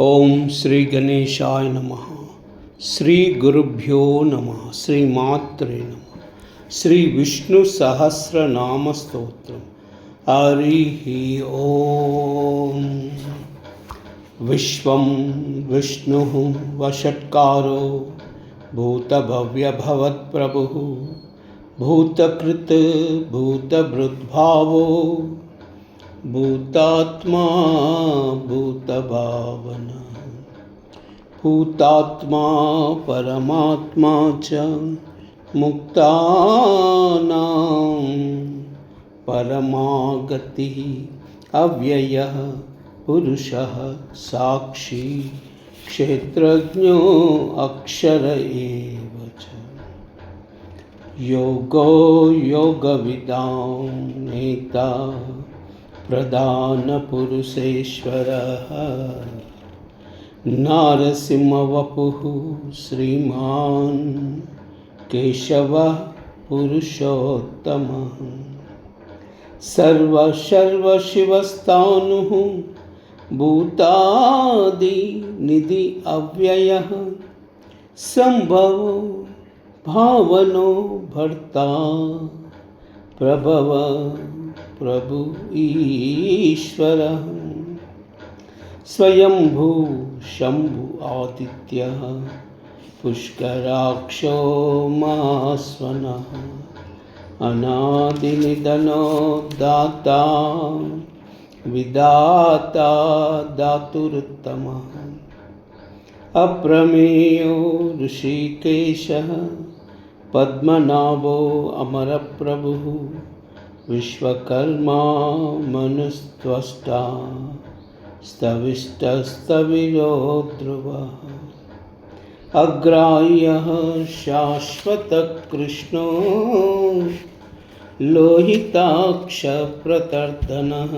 ओम श्री गणेशाय नमः। श्री गुरुभ्यो नमः। श्री मात्रे नमः। श्री विष्णु सहस्रनाम स्तोत्रम। हरि ओम। विश्वं विष्णुः वषट्कारो भूतभव्य भवत्प्रभुः भूतकृत भूतभृद्भावो भूतात्मा भूतभावना भूतात्मा परमात्मा च मुक्तानां परमागतिः अव्ययः पुरुषः साक्षी क्षेत्रज्ञो अक्षर एव च। योगो योगविदां नेता प्रधानपुरुषेश्वरः नारसिंहवपुः श्रीमान् केशवः पुरुषोत्तमः सर्वशिवस्तानुः भूतादिनिधि अव्ययः संभवो भावनो भर्ता प्रभव प्रभु ईश्वरः स्वयंभू शंभु आदित्यः पुष्कराक्षो महास्वनः अनादिनिधनो दाता विदाता दातुरुत्तमः अप्रमेयो ऋषिकेशः पद्मनाभो अमरप्रभुः विश्वकर्मा मनुस्त्वष्टा स्तविष्टस्तविरो ध्रुवः अग्राह्यः शाश्वतकृष्णो लोहिताक्षप्रतर्दनः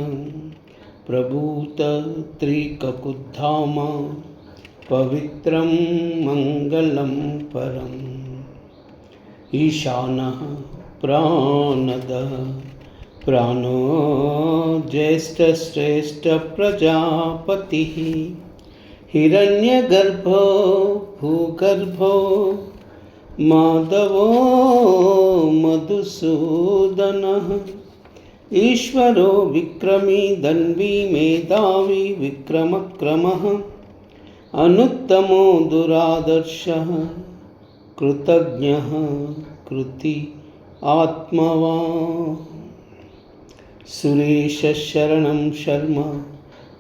प्रभूतत्रिककुद्धाम पवित्रं मङ्गलं परम् ईशानः प्राणदः प्राणो ज्येष्ठश्रेष्ठ प्रजापतिः हिरण्यगर्भो भूगर्भो माधवो मधुसूदनः ईश्वरो विक्रमी धन्वी मेधावी विक्रमक्रमः अनुत्तमो दुरादर्शः कृतज्ञः कृति आत्मवान् सुरेश शरणं शर्म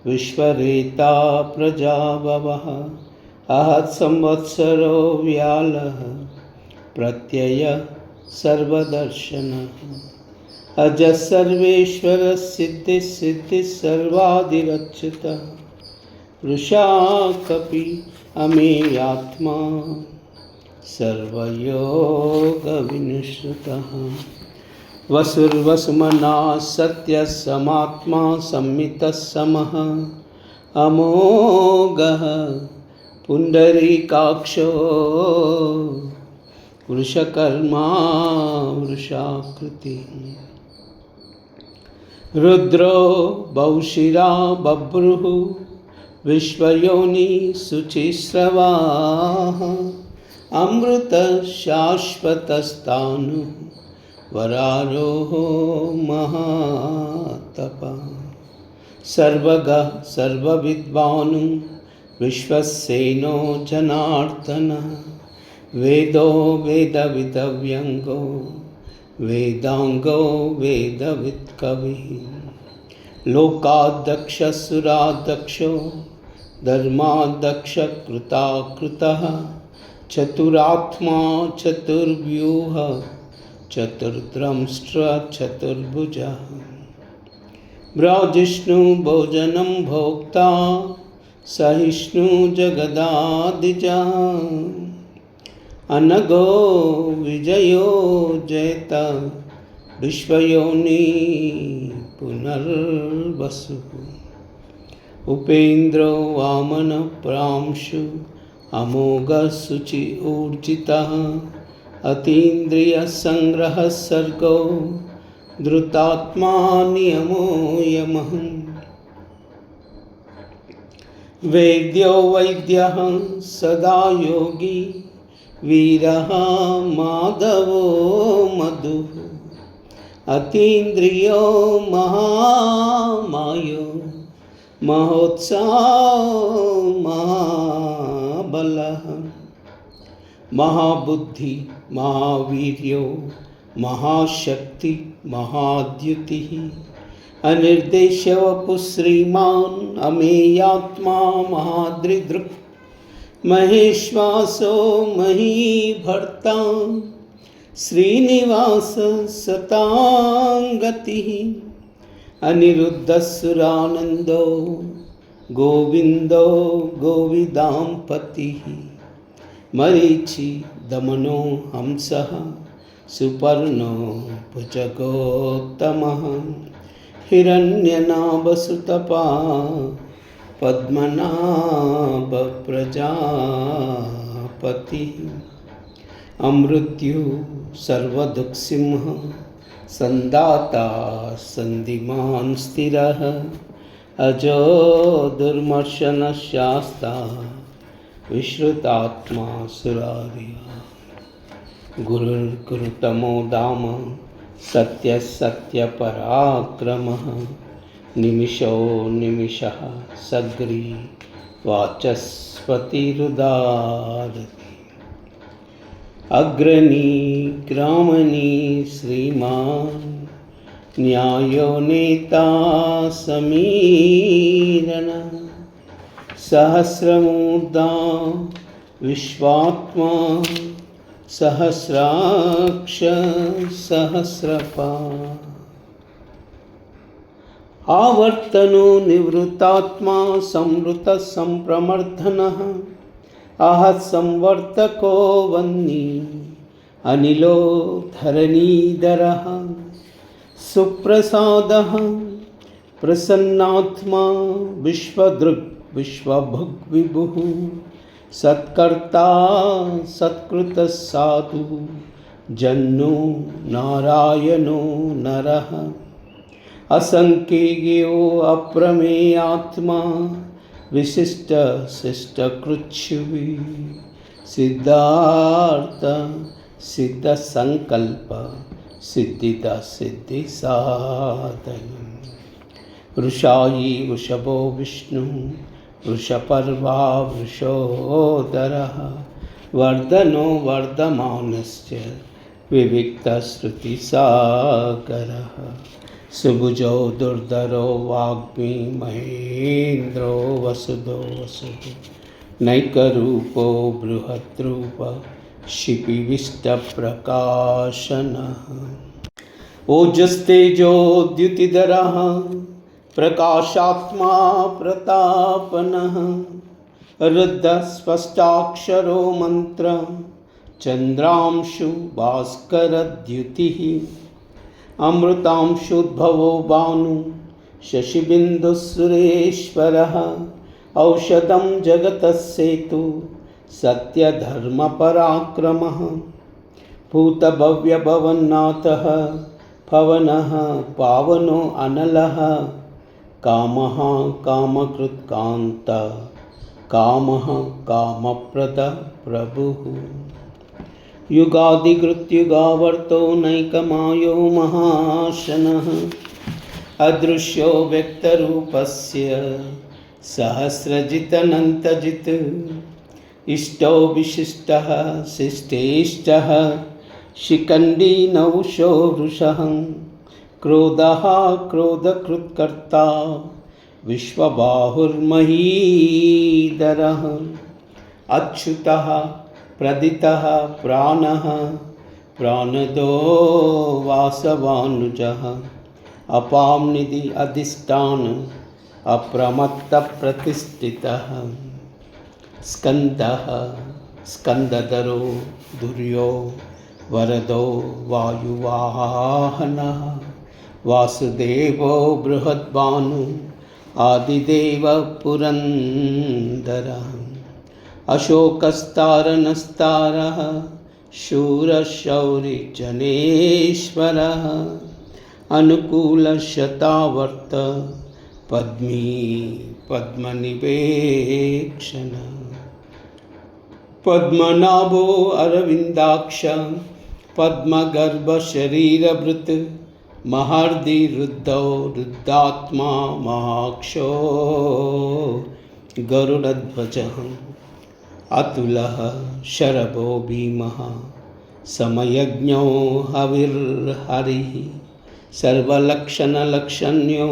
विश्वरेता प्रजाभवः आहत् संवत्सरो व्यालः प्रत्यय सर्वदर्शनः अजः सर्वेश्वर सिद्धिः सिद्धिः सर्वादिरच्युतः वृषा कपि अमेयात्मा सर्वयोगविनुश्रुतः वसुर्वसुमनः सत्यः समात्मा संमितः समः अमोघः पुंडरीकाक्षो वृषकर्मा वृषाकृतिः रुद्रो बहुशिरा बभ्रुः विश्वयोनि शुचिस्रवाः अमृत शाश्वतस्तानुः वरारोहो महातपः सर्वगः सर्वविद्वान् विश्वसेनो जनार्दनः वेदो वेदविदव्यङ्गो वेदांगो वेदवित्कविः लोकाध्यक्षसुराध्यक्षो धर्माध्यक्ष कृताकृतः चतुरात्मा चतुर्व्यूह चतुर्द्रंष्ट्र चतुर्भुजः ब्रजिष्णु भोजनं भोक्ता सहिष्णु जगदादिजः अनघो विजयो जयत विश्वयोनि पुनर्वसुः उपेन्द्रो वामन प्रांशु अमोघ शुचि ऊर्जितः अतीन्द्रिय संग्रह सर्गो धृतात्मा नियमो यमः वेद्यो वैद्यः सदा योगी वीरः माधवो मधुः अतीन्द्रियो महामायो महोत्साहो महाबलः महाबुद्धि महावीर्यो महाशक्ति महाद्युतिः अनिर्देश्य वपुः श्रीमान् अमेयात्मा महादृदृक् महेश्वासो महीभर्ता श्रीनिवास सतांगतिः अनिरुद्धसुरानन्दो गोविन्दो गोविदाम्पतिः मरीचि दमनो हंसः सुपर्णो भुजगोत्तमः हिरण्यनाभसुतपा पद्मनाभ प्रजापतिः अमृत्यु सर्वदुःखसिंह संदाता सन्धिमान् स्थिरः अजो दुर्मर्शनशास्ता विश्रुतात्मा सुरार्यः गुरुर्गुरुतमो धाम सत्यसत्यपराक्रमः निमिषो निमिषः सग्री वाचस्पतिरुदारति अग्रणी ग्रामणी श्रीमान् न्यायो नेता समीरण सहस्रमूर्धा विश्वात्मा सहस्राक्ष सहस्रपाद आवर्तनो निवृत्तात्मा संवृत संप्रमर्दनः आहत संवर्तको वन्नी अनिलो धरणीधरः सुप्रसादः प्रसन्नात्मा विश्वदृक् विश्वभुग् विभुः सत्कर्ता सत्कृत साधु जन्नो नारायणो नरः असंख्यो अप्रमेयात्मा विशिष्ट शिष्ट कृच्छ्रुवि सिद्धार्थ सिद्ध संकल्प सिद्धिदा सिद्धि साधन वृषायी वृषभो विष्णु वृषपर्वा वृषोदरः वर्धनो वर्धमानश्च विविक्तश्रुतिसागरः सुभुजो दुर्धरो वाग्मी महेन्द्रो वसुधो वसुधो नैकरूपो बृहद्रूप क्षिपिविष्टप्रकाशनः ओजस्तेजो द्युतिधरः प्रकाशात्मा प्रतापनः रुद्धस्पष्टाक्षरो मंत्र चंद्रांशु भास्करद्युतिः अमृतांशुद्भवो भानु शशिबिन्दुसुरेश्वरः औषधं जगतस्सेतु सत्यधर्मपराक्रमः भूतभव्यभवन्नाथः पवनः पावनो अनलः कामः कामकृत्कान्त कामः कामप्रद प्रभुः युगादिकृत्युगावर्तो नैकमायो महाशनः अदृश्यो व्यक्तरूपस्य सहस्रजितनन्तजित् इष्टो विशिष्टः शिष्टेष्टः शिखण्डी नौशो वृषः क्रोधः क्रोधकृत्कर्ता विश्वबाहुर्महीधरः अच्युतः प्रदितः प्राणः प्राणदो वासवानुजः अपांनिधि अधिष्ठान अप्रमत्तप्रतिष्ठितः स्कन्दः स्कन्दधरो दुर्यो वरदो वायुवाहनः वासुदेवो बृहद्भानु आदिदेव पुरन्दरः अशोकस्तारणस्तारः शूरशौरिजनेश्वरः अनुकूलशतावर्त पद्मी पद्मनिवेक्षण पद्मनाभो अरविन्दाक्ष पद्मगर्भशरीरभृत् महर्षि रुद्धो रुद्धात्मा महाक्षो गरुडध्वजः अतुलः शरभो भीमः समयज्ञो हविर्हरिः सर्वलक्षणलक्षण्यो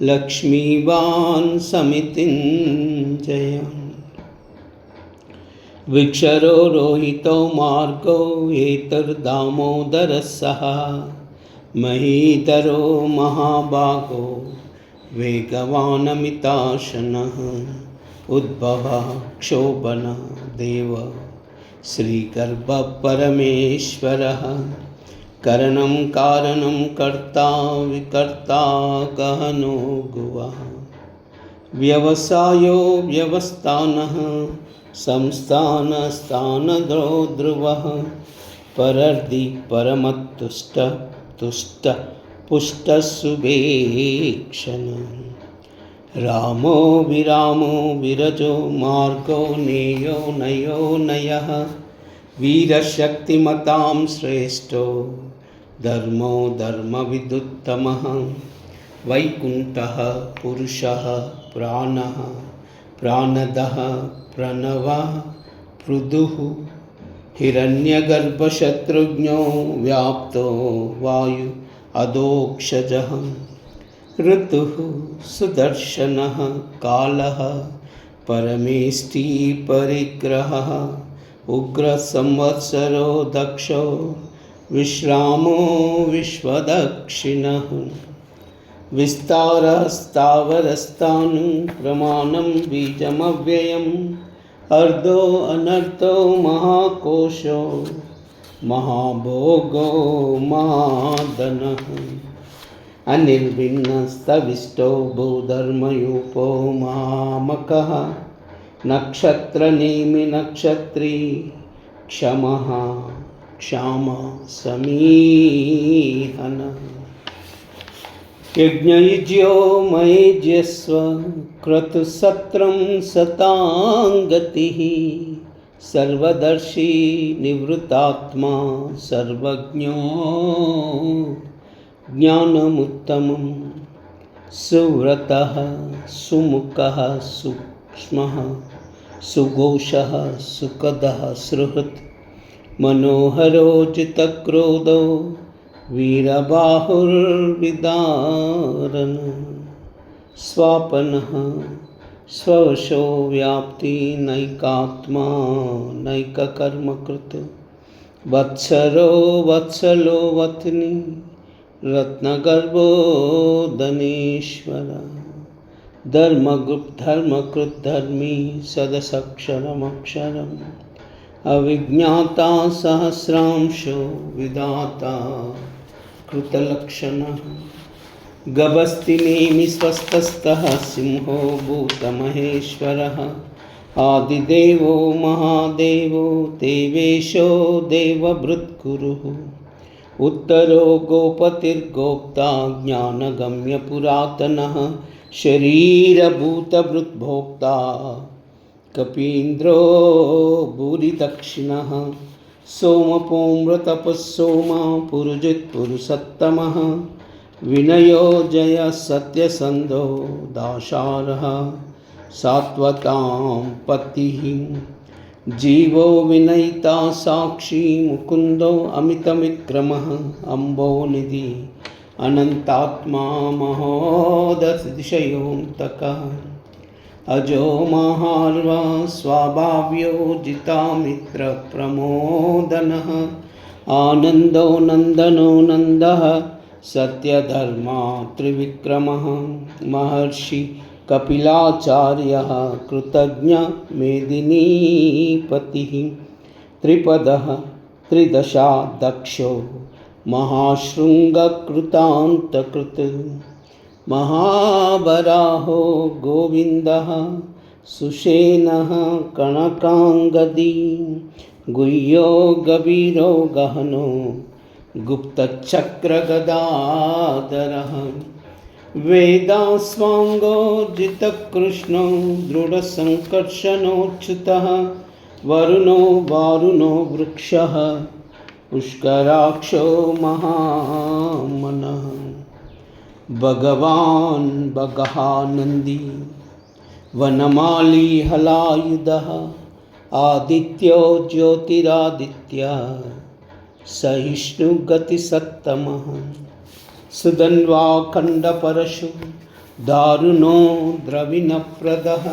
लक्ष्मीवान् समितिञ्जयः विक्षरो रोहितो मार्गो एतर्दामोदरः सः महीधरो महाभागो वेगवानमिताशनः उद्भवः क्षोभन देव श्रीगर्भः परमेश्वरः करणं कारणं कर्ता विकर्ता गहनो गुवः व्यवसायो व्यवस्थानः संस्थानस्थानदो ध्रुवः परर्धि परमतुष्ट तुष्ट पुष्टसुभेक्षण रामो विरामो विरजो मार्गो नेयो नयो नयः वीरशक्तिमतां श्रेष्ठो धर्मो धर्मविदुत्तमः वैकुण्ठः पुरुषः प्राणः प्राणदः प्रणवः पृथुः हिरण्यगर्भशत्रुघ्नो व्याप्तो वायु अधोक्षजः ऋतुः सुदर्शनः कालः परमेष्टि परिग्रहः उग्रसंवत्सरो दक्षो विश्रामो विश्वदक्षिणः विस्तारस्तावरस्तानु प्रमाणं बीजमव्ययम् अर्धो अनर्थो महाकोशो महाभोगो महाधनः अनिर्भिन्नस्तविष्टो भूधर्मयूपो मामकः नक्षत्रनेमि नक्षत्री क्षमः क्षामा समीहनः यज्ञयुज्यो मयेज्यस्व क्रतुसत्रं सताङ्गतिः सर्वदर्शी निवृत्तात्मा सर्वज्ञो ज्ञानमुत्तमं सुव्रतः सुमुखः सूक्ष्मः सुघोषः सुखदः सुहृत् मनोहरो जितक्रोधो वीरबाहुर्विदारण स्वापनः स्ववशो व्याप्ति नैकात्मा नैककर्मकृत् वत्सरो वत्सलो वत्नी रत्नगर्भो धनेश्वर धर्मकृद्धर्मी सदसक्षरमक्षरम् अविज्ञाता सहस्रांशो विधाता कृतलक्षणः गभस्तिनेमि स्वस्थस्थः सिंहो भूतमहेश्वरः आदिदेवो महादेवो देवेशो देवभृत्कुरुः उत्तरो गोपतिर्गोप्ता ज्ञानगम्यपुरातनः शरीरभूतभृद्भोक्ता कपीन्द्रो भूरिदक्षिणः सोमपोम्रतपस्सोमा पुरुजित्पुरुषोत्तमः विनयो जय सत्यसन्धो दाशारः सात्वतां पतिः जीवो विनयिता साक्षी मुकुन्दो अमितविक्रमः अम्बोनिधि अनन्तात्मा महोदतिशयोऽन्तकः अजो महार्वा स्वाभाव्यो जितामित्रप्रमोदनः आनन्दो नन्दनो नन्दः सत्यधर्मा त्रिविक्रमः महर्षि कपिलाचार्यः कृतज्ञ मेदिनीपतिः त्रिपदः त्रिदशा दक्षो महाशृङ्गकृतान्तकृत् महावराहो गोविन्दः सुषेणः कणकाङ्गदी गुह्यो गभीरो गहनो गुप्तचक्रगदाधरः वेदास्वाङ्गोजितकृष्णो दृढसङ्कर्षणोच्युतः वरुणो वारुणो वृक्षः पुष्कराक्षो महामनः भगवान् बगहानन्दी वनमाली हलायुधः आदित्यो ज्योतिरादित्य सहिष्णुगतिसत्तमः सुधन्वाखण्डपरशु दारुणो द्रविणप्रदः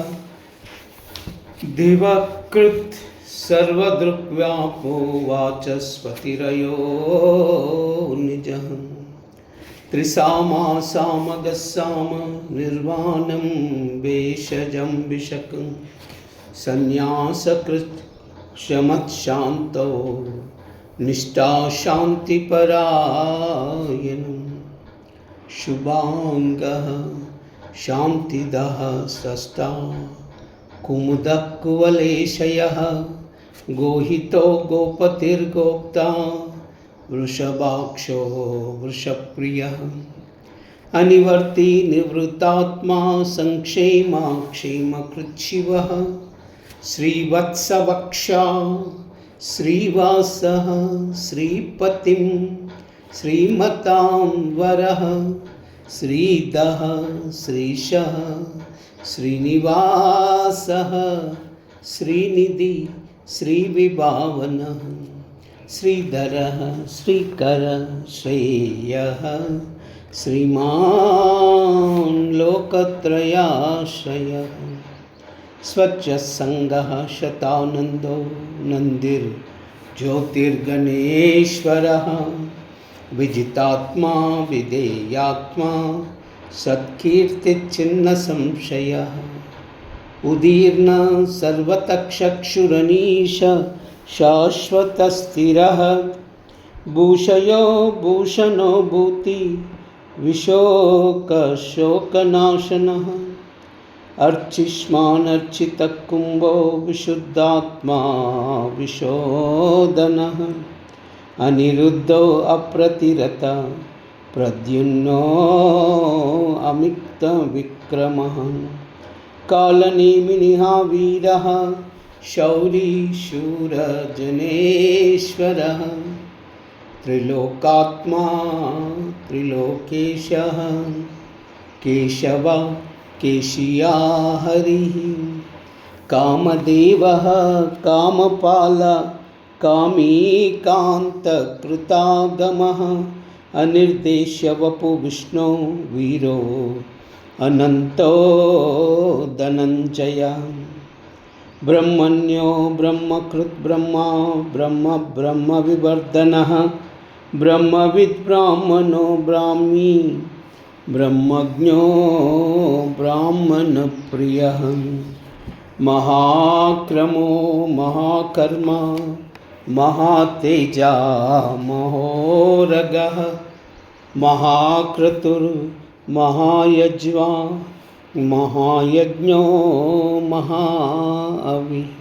दिवकृत् सर्वदृक्व्यापो वाचस्पतिरयो निजः त्रिसामा सामगस्साम निर्वाणं भेषजं विशकं संन्यासकृत् शमत्शान्तो निष्ठा शान्तिपरायणं शुभांगः शान्तिदः स्रष्टा कुमुदः कुवलेशयः गोहितो गोपतिर्गोप्ता वृषभाक्षो वृषप्रियः अनिवर्ती निवृत्तात्मा संक्षेमा क्षेमकृच्छिवः श्रीवत्सवक्षा श्रीवासः श्रीपतिं श्रीमतां वरः श्रीधः श्रीशः श्रीनिवासः श्रीनिधि श्रीविभावनः श्रीधरः श्रीकर श्रेयः श्रीमान् लोकत्रयाश्रयः स्वच्छसङ्गः शतानन्दो नन्दिर्ज्योतिर्गणेश्वरः विजितात्मा विधेयात्मा सत्कीर्तिचिन्नसंशयः उदीर्ण सर्वतक्षक्षुरनीश शाश्वतस्थिरः भूषयो भूषणो भूति विशोकशोकनाशनः अर्चिष्मानर्चितकुम्भो विशुद्धात्मा विशोदनः अनिरुद्धो अप्रतिरत प्रद्युम्नो अमिक्तविक्रमः कालनेमिनिः वीरः शौरी शूरजनेश्वरः त्रिलोकात्मा त्रिलोकेशः केशव केशिया हरिः कामदेवः कामपाल कामीकान्तकृतागमः अनिर्देश्य वपुविष्णो वीरो अनन्तो धनञ्जयः ब्रह्मण्यो ब्रह्मकृत् ब्रह्मा ब्रह्म ब्रह्मविवर्धनः ब्रह्मविद् ब्राह्मणो ब्राह्मी ब्रह्मज्ञो ब्राह्मणप्रियः महाक्रमो महाकर्मा महातेजा महोरगः महाक्रतुर्महायज्वा महायज्ञो महाअविः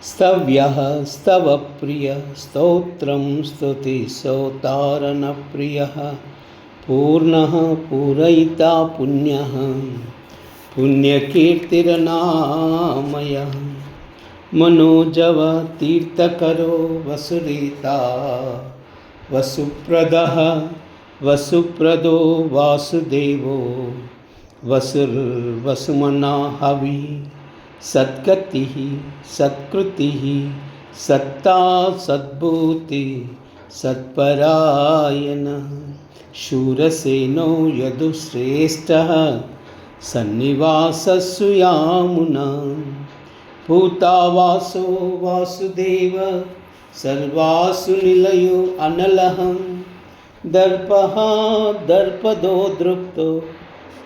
स्तव्यः स्तवप्रियः स्तोत्रं स्तुतिस्तोतारणप्रियः पूर्णः पूरयिता पुण्यः पुण्यकीर्तिरनामयः मनोजव तीर्थकरो वसुरीता वसुप्रदः वसुप्रदो वासुदेवो वसुर्वसुमना हवि सद्गतिः सत्कृतिः सत्ता सद्भूति सत्परायणः शूरसेनो यदुश्रेष्ठः सन्निवासस्सुयामुना भूतावासो वासुदेव सर्वासु निलयो अनलः दर्पः दर्पदो दृप्तो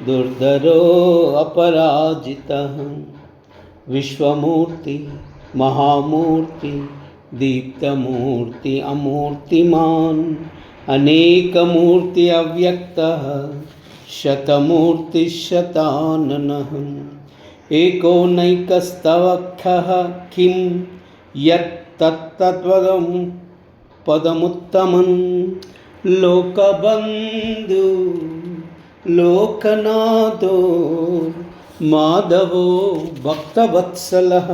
दुर्धरो अपराजितः विश्वमूर्ति महामूर्ति दीप्तमूर्ति अमूर्तिमान् अनेकमूर्ति अव्यक्तः शतमूर्तिशताननः एको नैकस्तवख्यः किं यत् तत्तद्वदं पदमुत्तमं लोकबन्धु लोकनाथो माधवो भक्तवत्सलः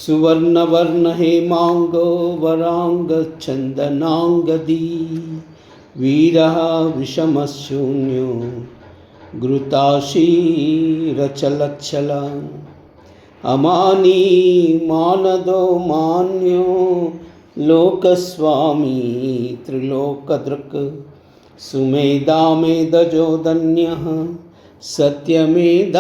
सुवर्णवर्ण हेमांगो वरांगचंदनांगदी वीरः विषमशून्यो घृताशीरचलच्छला अमानी मानदो मान्यो लोकस्वामी त्रिलोकदृक् सुमेधामेधजो धन्यः सत्यमेधाधराधरः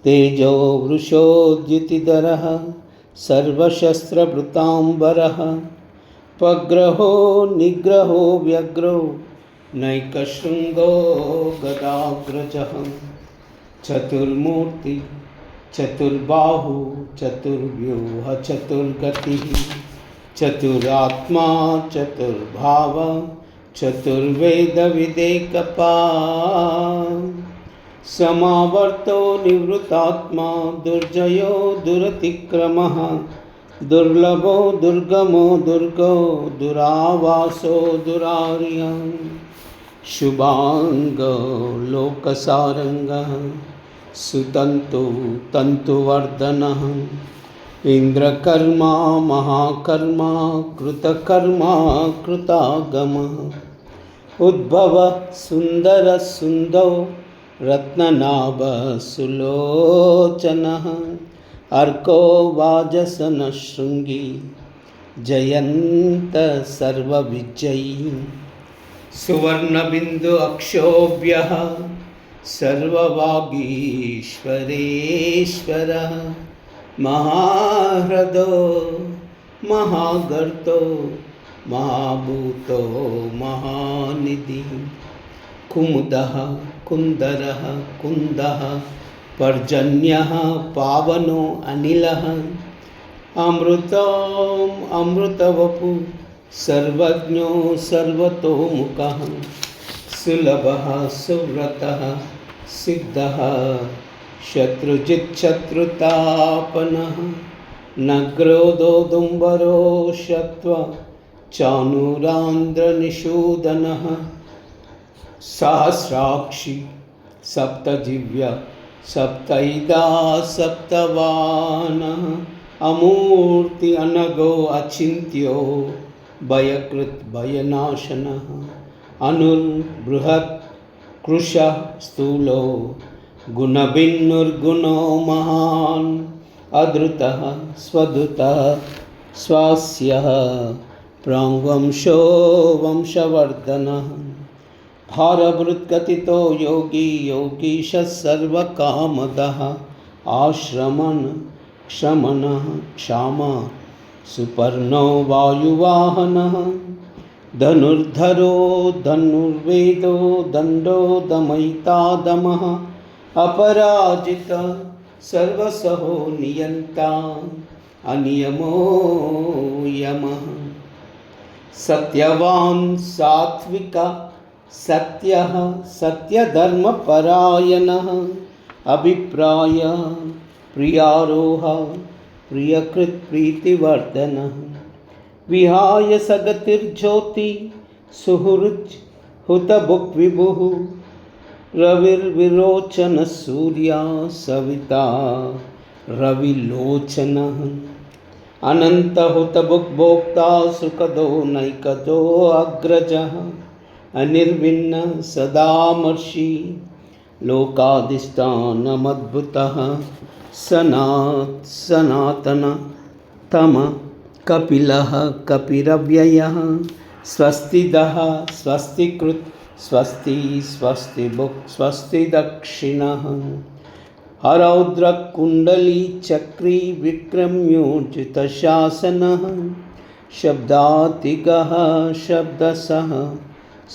तेजो वृषोद्युतिधरः सर्वशस्त्रभृताम्बरः पग्रहो निग्रहो व्यग्रो नैकशृङ्गो गदाग्रजः चतुर्मूर्ति चतुर्बाहु चतुर्व्यूह चतुर्गतिः चतुरात्मा चतुर्भाव चतुर्वेद विदेकपाल समावर्तो निवृतात्मा दुर्जयो दुरतिक्रमः दुर्लभो दुर्गमो दुर्गो दुरावासो दुरार्यः शुभांगो लोकसारंगः सुतंतु तंतुवर्धनः इंद्रकर्मा महाकर्मा कृतकर्मा कृतागमः उद्भव सुंदर सुंदो रत्ननाभ सुलोचनः अर्को वाजसन शृंगी जयंत सर्वविजयी सुवर्णबिंदु अक्षोभ्यः सर्ववागीश्वरेश्वरः महाह्रदो महागर्तो महाभूतो महानिधि कुमुदः कुंदरः कुंदः पर्जन्यः पावनो अनिलः अमृतम् अमृतवपु सर्वज्ञो सर्वतोमुखः सुलभः सुव्रतः सिद्धः शत्रुजिच्छत्रुतापनः नग्रोदो दुम्बरो शत्व चाणूरान्ध्रनिषूदनः सहस्राक्षी सप्तजिव्य सप्तैदा सप्तवानः अमूर्ति अनगो अचिन्त्यो भयकृत् भयनाशनः अनुर्बृहत् कृशः स्थूलो गुणभिन्नुर्गुणो महान् अधृतः स्वधृतः स्वास्यः प्राङ्वंशो वंशवर्धनः भारभृत्कथितो योगी योगीशः सर्वकामदः आश्रमन् क्षमनः क्षमा सुपर्णो वायुवाहनः धनुर्धरो धनुर्वेदो दण्डो दमयिता दमः अपराजितः सर्वसहो नियन्ता अनियमो यमः सत्यवान् सात्विका सत्यः सत्यधर्मपरायणः अभिप्राय प्रियारोह प्रियकृत्प्रीतिवर्धनः विहाय सगतिर्ज्योति सुहृत् हुतभुक्विभुः रविर्विरोचन सूर्या सविता रविलोचनः अनंत हुतभुक्भोक्ता सुखदो नैकदो अग्रजः अनिर्विन्न सदामर्षि लोकाधिष्ठानमद्भुतः सनातन तम कपिलः कपिरव्ययः स्वस्तिदः स्वस्तिकृत् स्वस्ति स्वस्तिभुक् स्वस्ति दक्षिणः हरौद्रकुण्डली चक्री विक्रम्योर्जितशासनः शब्दातिगः शब्दसः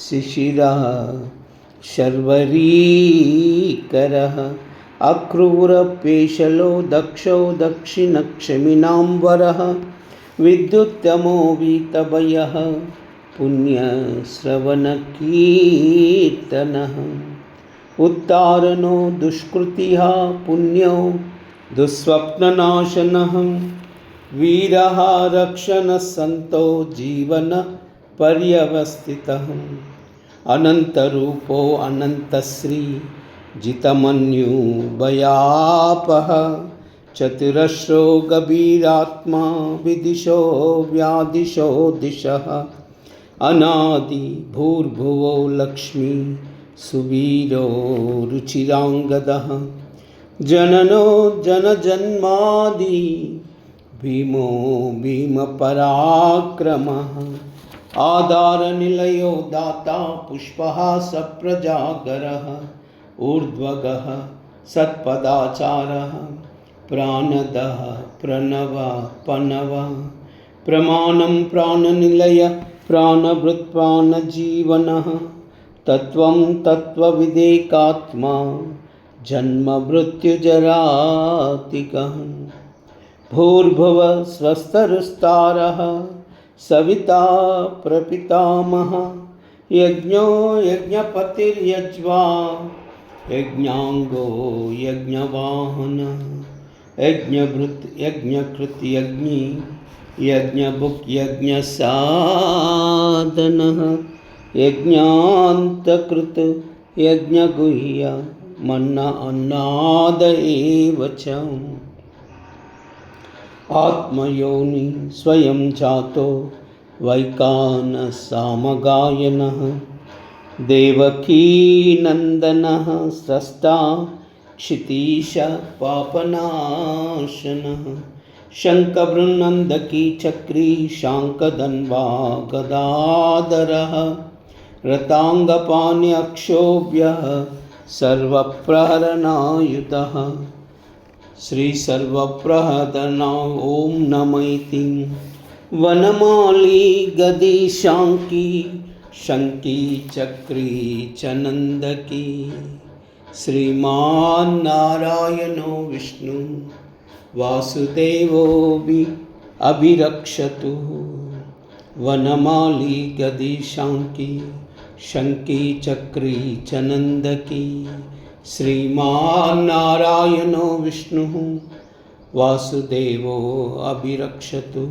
शिशिरः शर्वरीकरः अक्रूरपेशलो दक्षो दक्षिणक्षमिनाम्बरः विद्युत्तमो वीतभयः पुण्यश्रवणकीर्तनः उत्तारणो दुष्कृतिः पुण्यो दुःस्वप्ननाशनः वीरः रक्षणसन्तो जीवन पर्यवस्थितः अनन्तरूपो अनन्तश्री जितमन्युभयापः चतुरश्रो गभीरात्मा विदिशो व्यादिशो दिशः अनादि भूर्भुवो लक्ष्मी सुवीरो रुचिराङ्गदः जननो जनजन्मादि भीमो भीमपराक्रमः आधारनिलयो दाता पुष्पः सप्रजागरः ऊर्ध्वगः सत्पदाचारः प्राणदः प्रणवः प्रमाणं प्राणनिलय प्राणभृत्प्राणजीवनः तत्त्वं तत्त्वविदेकात्मा जन्ममृत्युजरातिकः भूर्भुव स्वस्तरुस्तारः सविता प्रपितामहः यज्ञो यज्ञपतिर्यज्वा यज्ञांगो यज्ञवाहनः यज्ञभृत् यज्ञकृत यज्ञी यज्ञभुक् यज्ञसाधनः यज्ञान्तकृत यज्ञगुह्य मन्न अन्नाद एव च आत्मयोनि स्वयं जातो वैकानसामगायनः देवकीनन्दनः स्रष्टा क्षितीश पापनाशनः शङ्खबृन्नन्दकी चक्री शाङ्कधन्वा गदाधरः रताङ्गपाण्यक्षोभ्यः सर्वप्रहरणायुधः श्रीसर्वप्रहदना ॐ नमैति वनमाली गदी शाङ्की शङ्की चक्री चनन्दकी श्रीमान्नारायणो विष्णु वासुदेवोऽपि अभिरक्षतु वनमाली गदी शाङ्की शङ्की चक्री चनन्दकी श्रीमान्नारायणो विष्णुः वासुदेवो अभिरक्षतु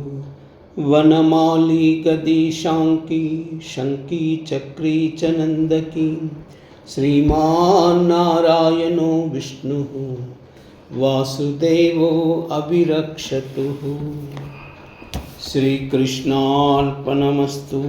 वनमाली गदी शाङ्की शङ्की चक्री चनन्दकी श्रीमान्नारायणो विष्णुः वासुदेवो अभिरक्षतु। श्रीकृष्णार्पणमस्तु।